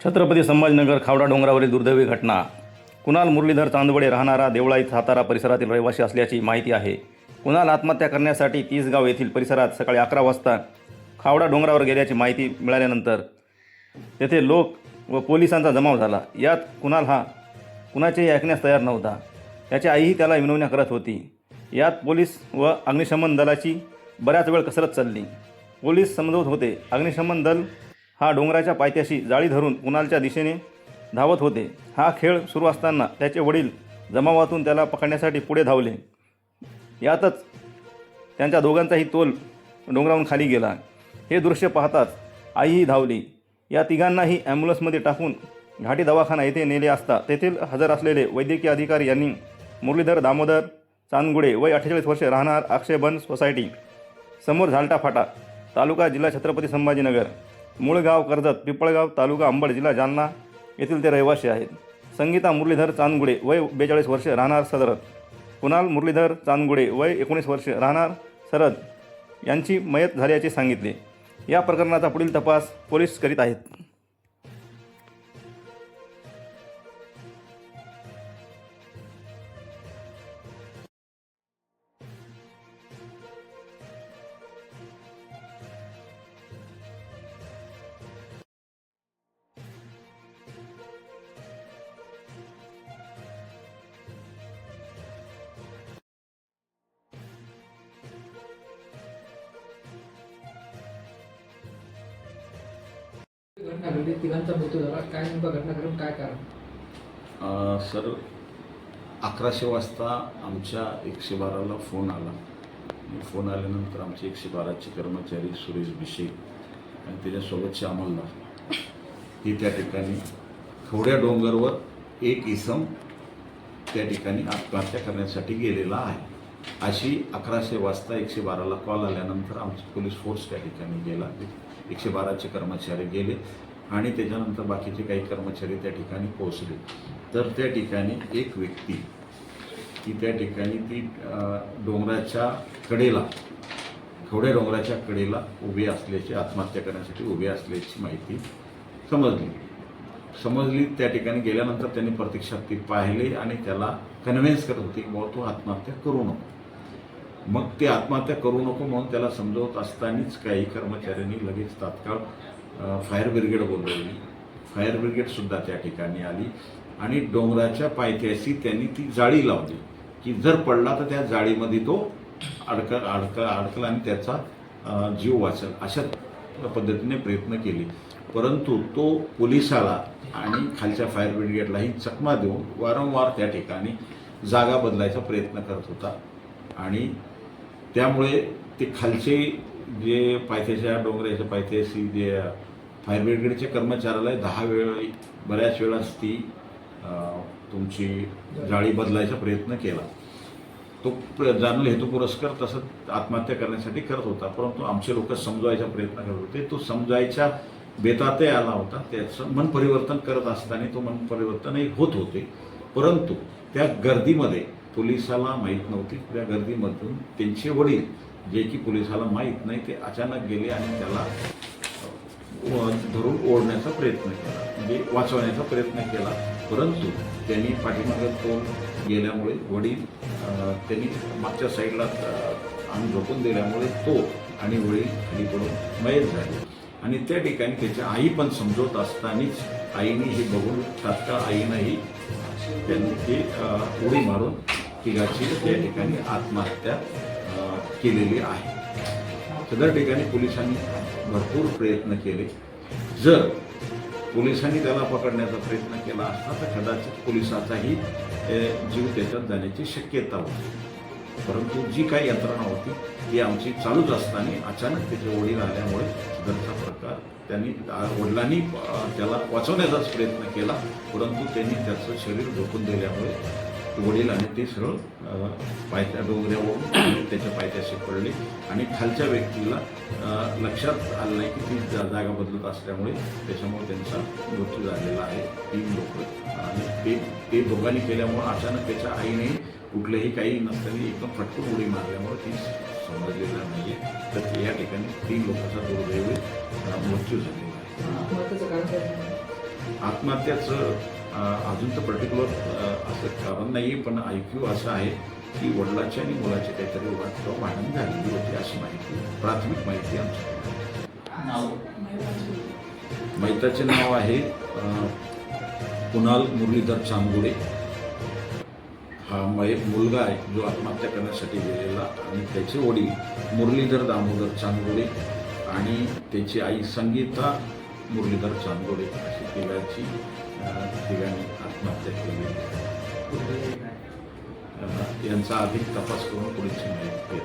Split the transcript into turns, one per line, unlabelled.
छत्रपती संभाजीनगर खावडा डोंगरावरील दुर्दैवी घटना. कुणाल मुरलीधर चांदवडे राहणारा देवळाई सातारा परिसरातील रहिवासी असल्याची माहिती आहे. कुणाल आत्महत्या करण्यासाठी तीसगाव येथील परिसरात सकाळी 11 वाजता खावडा डोंगरावर गेल्याची माहिती मिळाल्यानंतर तेथे लोक व पोलिसांचा जमाव झाला. यात कुणाल हा कुणाचेही ऐकण्यास तयार नव्हता. त्याची आईही त्याला विनवण्या करत होती. यात पोलीस व अग्निशमन दलाची बऱ्याच वेळ कसरत चालली. पोलीस समजवत होते. अग्निशमन दल हा डोंगराच्या पायथ्याशी जाळी धरून कुणालच्या दिशेने धावत होते. हा खेळ सुरू असताना त्याचे वडील जमावातून त्याला पकडण्यासाठी पुढे धावले. यातच त्यांच्या दोघांचाही तोल डोंगरावरून खाली गेला. हे दृश्य पाहताच आईही धावली. या तिघांनाही ॲम्ब्युलन्समध्ये टाकून घाटी दवाखाना येथे नेले असता तेथील हजर असलेले वैद्यकीय अधिकारी यांनी मुरलीधर दामोदर चांदगुडे वय 48 वर्षे राहणार अक्षयबन सोसायटी समोर झालटा फाटा तालुका जिल्हा छत्रपती संभाजीनगर मूळ गाव कर्जत पिंपळगाव तालुका अंबड जिल्हा जालना येथील ते रहिवासी आहेत. संगीता मुरलीधर चांदगुडे वय 42 वर्षे राहणार सदरत. कुणाल मुरलीधर चांदगुडे वय 19 वर्षे राहणार सरद यांची मयत झाल्याचे सांगितले. या प्रकरणाचा पुढील तपास पोलीस करीत आहेत.
घटना घडली, तिघांचा मृत्यू झाला. काय नेमका घटना घडून काय कारण?
सर 1100 वाजता आमच्या 112ला फोन आला. फोन आल्यानंतर आमचे 112चे कर्मचारी सुरेश भिशे आणि त्याच्यासोबतचे अंमलदार हे त्या ठिकाणी थोड्या डोंगरवर एक इसम त्या ठिकाणी आत्महत्या करण्यासाठी गेलेला आहे अशी 1100 वाजता 112ला कॉल आल्यानंतर आमचा पोलीस फोर्स त्या ठिकाणी गेला. 112चे कर्मचारी गेले आणि त्याच्यानंतर बाकीचे काही कर्मचारी त्या ठिकाणी पोहोचले. तर त्या ठिकाणी एक व्यक्ती की त्या ठिकाणी ती डोंगराच्या कडेला थोड्या डोंगराच्या कडेला उभी असल्याची आत्महत्या करण्यासाठी उभी असल्याची माहिती समजली. त्या ठिकाणी गेल्यानंतर त्यांनी प्रत्यक्षात ती पाहिले आणि त्याला कन्व्हिन्स करत होती की तो आत्महत्या करू नको. मग ते आत्महत्या करू नको म्हणून त्याला समजवत असतानाच काही कर्मचाऱ्यांनी लगेच तात्काळ फायर ब्रिगेड बोलवली. फायर ब्रिगेडसुद्धा त्या ठिकाणी आली आणि डोंगराच्या पायथ्याशी त्यांनी ती जाळी लावली की जर पडला तर त्या जाळीमध्ये तो अडकला आणि त्याचा जीव वाचेल अशा पद्धतीने प्रयत्न केले. परंतु तो पोलिसाला आणि खालच्या फायर ब्रिगेडलाही चकमा देऊन वारंवार त्या ठिकाणी जागा बदलायचा प्रयत्न करत होता आणि त्यामुळे ते खालचे जे पायथ्याच्या डोंगराच्या पायथ्याशी जे फायर ब्रिगेडच्या कर्मचाऱ्याला बऱ्याच वेळाच ती तुमची जाळी बदलायचा प्रयत्न केला. तो जाणून हेतू पुरस्कार तसंच आत्महत्या करण्यासाठी करत होता. परंतु आमचे लोक समजवायचा प्रयत्न करत होते. तो समजायच्या बेतातही आला होता. त्याचं मन परिवर्तन करत असताना तो मन परिवर्तनही होत होते. परंतु त्या गर्दीमध्ये पोलिसाला माहीत नव्हती. त्या गर्दीमधून त्यांचे वडील जे की पोलिसाला माहीत नाही ते अचानक गेले आणि त्याला धरून ओढण्याचा प्रयत्न केला म्हणजे वाचवण्याचा प्रयत्न केला. परंतु त्यांनी पाठीमागे तोंड गेल्यामुळे वडील त्यांनी मागच्या साईडला आम्ही झोपून दिल्यामुळे तो आणि वडील खाली पडून मयत झाले. आणि त्या ठिकाणी त्याच्या आई पण समजवत असतानाच आईने हे बघून तात्काळ आईनंही त्यांनी ती उडी मारून तिघाची त्या ठिकाणी आत्महत्या केलेली आहे. सदर ठिकाणी पोलिसांनी भरपूर प्रयत्न केले. जर पोलिसांनी त्याला पकडण्याचा प्रयत्न केला असता तर कदाचित पोलिसाचाही जीव त्याच्यात जाण्याची शक्यता होती. परंतु जी काही यंत्रणा होती ती आमची चालूच असताना अचानक त्याचे वडील आल्यामुळे घरचा प्रकार त्यांनी वडिलांनी त्याला वाचवण्याचाच प्रयत्न केला. परंतु त्यांनी त्याचं शरीर झोकून दिल्यामुळे वडील आणि ते सरळ पायथ्या डोंगरावरून त्याच्या पायथ्याशी पडले आणि खालच्या व्यक्तीला लक्षात आलं नाही की ती जागा बदलत असल्यामुळे त्याच्यामुळे त्यांचा मृत्यू झालेला आहे. 3 लोक आणि ते दोघांनी केल्यामुळं अचानक त्याच्या आईने कुठलंही काही नसताना एकदम फटकून उडी मारल्यामुळे ती समजलेला नाही आहे. तर या ठिकाणी 3 लोकांचा दुर्दैवी मृत्यू झालेला आहे.
आत्महत्येचं कारण काय?
आत्महत्याचं अजून तर पर्टिक्युलर असं कारण नाही, पण ऐक्यू असं आहे की वडिलाची आणि मुलाची काहीतरी वाद किंवा भांडण झालेली होती अशी माहिती, प्राथमिक माहिती आमच्याकडे. मैताचे नाव आहे कुणाल मुरलीधर चांदगुडे. हा एक मुलगा आहे जो आत्महत्या करण्यासाठी गेलेला आणि त्याचे वडील मुरलीधर दामोदर चांदगुडे आणि त्याची आई संगीता मुरलीधर चांदगुडे अशी तिघांनी आत्महत्या केली. यांचा अधिक तपास करून पुढची माहिती